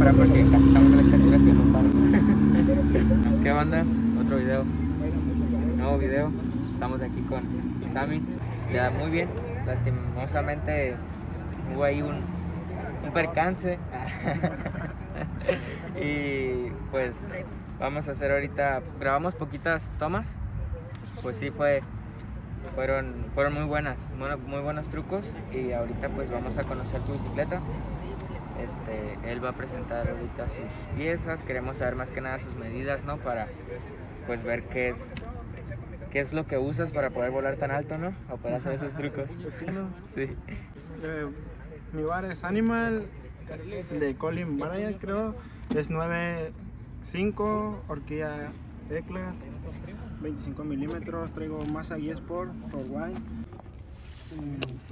sombra porque casi estamos en la escalera haciendo un paro. ¿Qué onda? Otro video. Nuevo video. Estamos aquí con Sammy. Le da muy bien. Lastimosamente hubo ahí un percance. Y pues vamos a hacer ahorita. Grabamos poquitas tomas. Pues sí fueron muy buenas, muy buenos trucos. Y ahorita pues vamos a conocer tu bicicleta. Él va a presentar ahorita sus piezas. Queremos saber más que nada sus medidas, ¿no? Para pues ver qué es lo que usas para poder volar tan alto, ¿no? O para hacer esos trucos. Pues sí, ¿no? Sí. Mi bar es Animal, de Colin Baraya, creo. Es 9.5, horquilla Eclat, 25 milímetros. Traigo masa y Sport por Wine.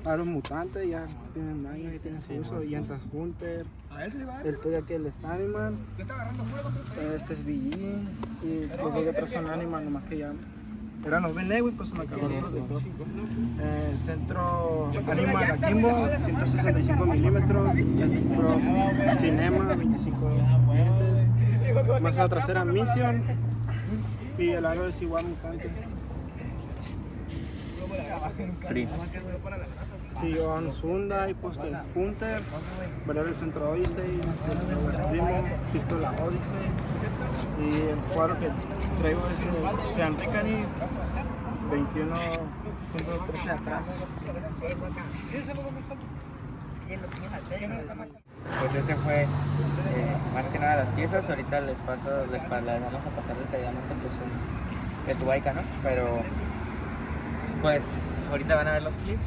Aros Mutante, ya tienen años, ya tienen su uso. Llantas Hunter. El tuyo aquel es Animal. Este es VG. Y los dos otros son Animal, nomás que ya eran los Ben Lewis, pues son acabó. El centro Animal Akimbo, 165 milímetros. Pro Cinema, 25 dientes. Masa trasera Mission. Y el aro es igual Mutante. Free. Sí, van Hyundai, Poster Hunter, variable del centro Odyssey, Primo, pistola Odyssey. Y el cuadro que traigo es el Sean Ricani 21.13 atrás. Pues ese fue más que nada las piezas. Ahorita les vamos a pasar detalladamente pues que tu bike, ¿no? Pero pues ahorita van a ver los clips.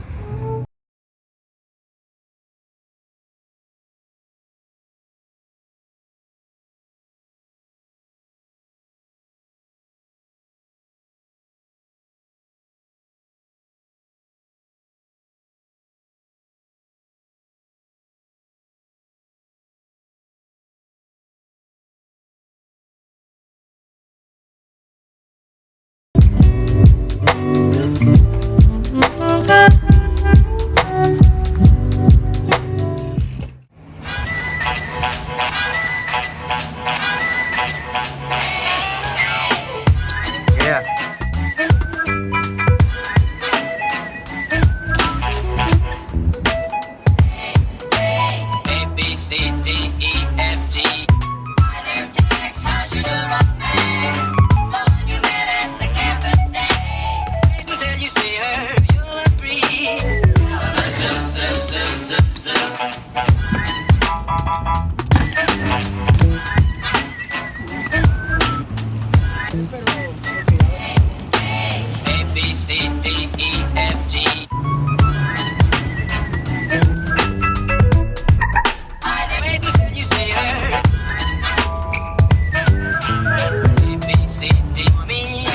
Yeah. A, B, C, D, E, F, G. Until you see her, you'll agree. A, B, C, D, E, F, G. Wait until you see her. A, B, C, D, me.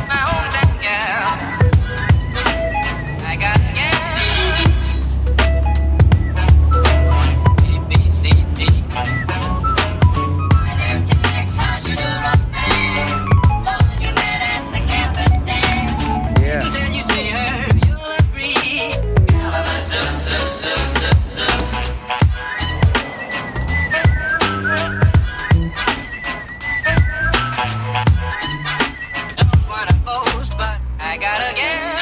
My hometown girl. I got a girl. A, B, C, D. Yeah. Until you see her, you'll agree. Don't wanna boast, but I got a girl.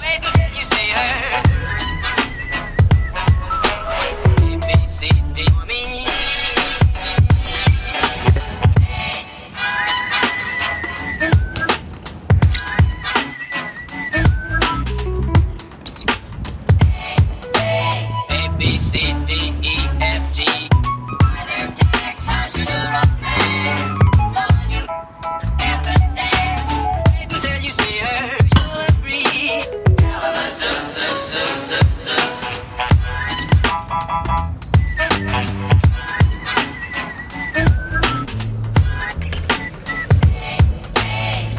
Wait till you see her. A, B, C, D, me. A, B, C, D, E, F, G. Wait until you see her, you'll agree.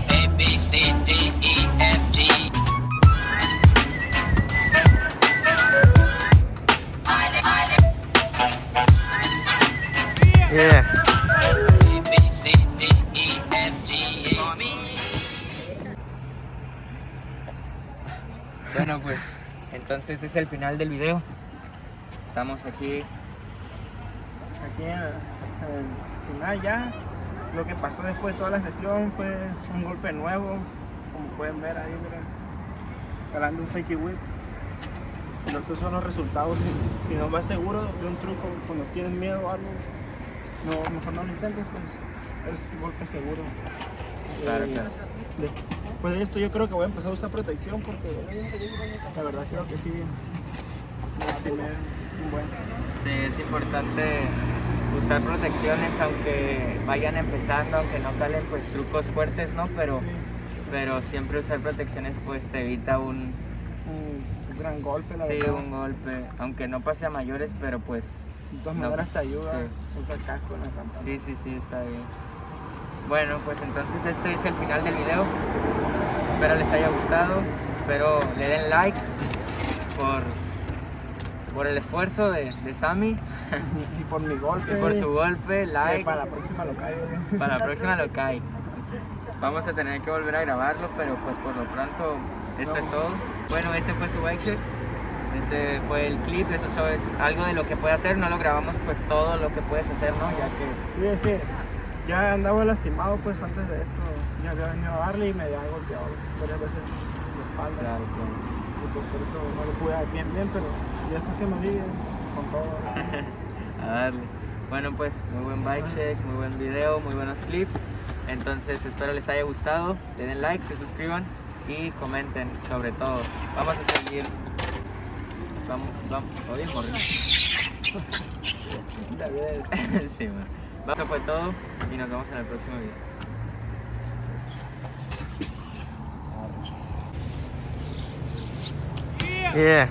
A, B, C, D, E, F, G. Yeah. A, B, C, D, E, F, G, for me. Bueno, pues entonces es el final del video. Estamos aquí. Aquí en el final ya. Lo que pasó después de toda la sesión fue un golpe nuevo. Como pueden ver ahí, miren. Jalando un fakey whip. Entonces son los resultados. Si no vas seguro de un truco, cuando tienes miedo o algo, no, mejor no lo intentes, pues es un golpe seguro. Claro, Y claro. después de esto yo creo que voy a empezar a usar protección porque la verdad creo que sí me lastimé un buen. Sí, es importante usar protecciones aunque vayan empezando, aunque no calen pues trucos fuertes, ¿no? Pero, Sí. pero siempre usar protecciones pues te evita un gran golpe, la sí, verdad. un golpe, aunque no pase a mayores, pero pues De todas no, maneras te ayuda, sí. usa casco en la campana. sí, está bien. Bueno, pues entonces este es el final del video. Espero les haya gustado, espero le den like por el esfuerzo de Sammy Y por mi golpe. y por su golpe, que like. para la próxima lo caigo. Para la próxima lo cae. Vamos a tener que volver a grabarlo, pero pues por lo pronto esto es todo. Bueno, ese fue su bike check. Ese fue el clip, eso es algo de lo que puede hacer. No lo grabamos pues todo lo que puedes hacer, ¿no? Ya que Sí, es que ya andaba lastimado pues antes de esto. Ya había venido a darle y me había golpeado varias veces la espalda. claro. Y pues por eso no lo pude dar bien, pero ya después que me vi con todo. A darle. Bueno, pues muy buen bike check, muy buen video, muy buenos clips. Entonces espero les haya gustado. Le den like, se suscriban y comenten sobre todo. Vamos a seguir. Vamos. Oye, morri. Ya ves. Sí, man. Eso fue todo y nos vemos en el próximo video. Yeah.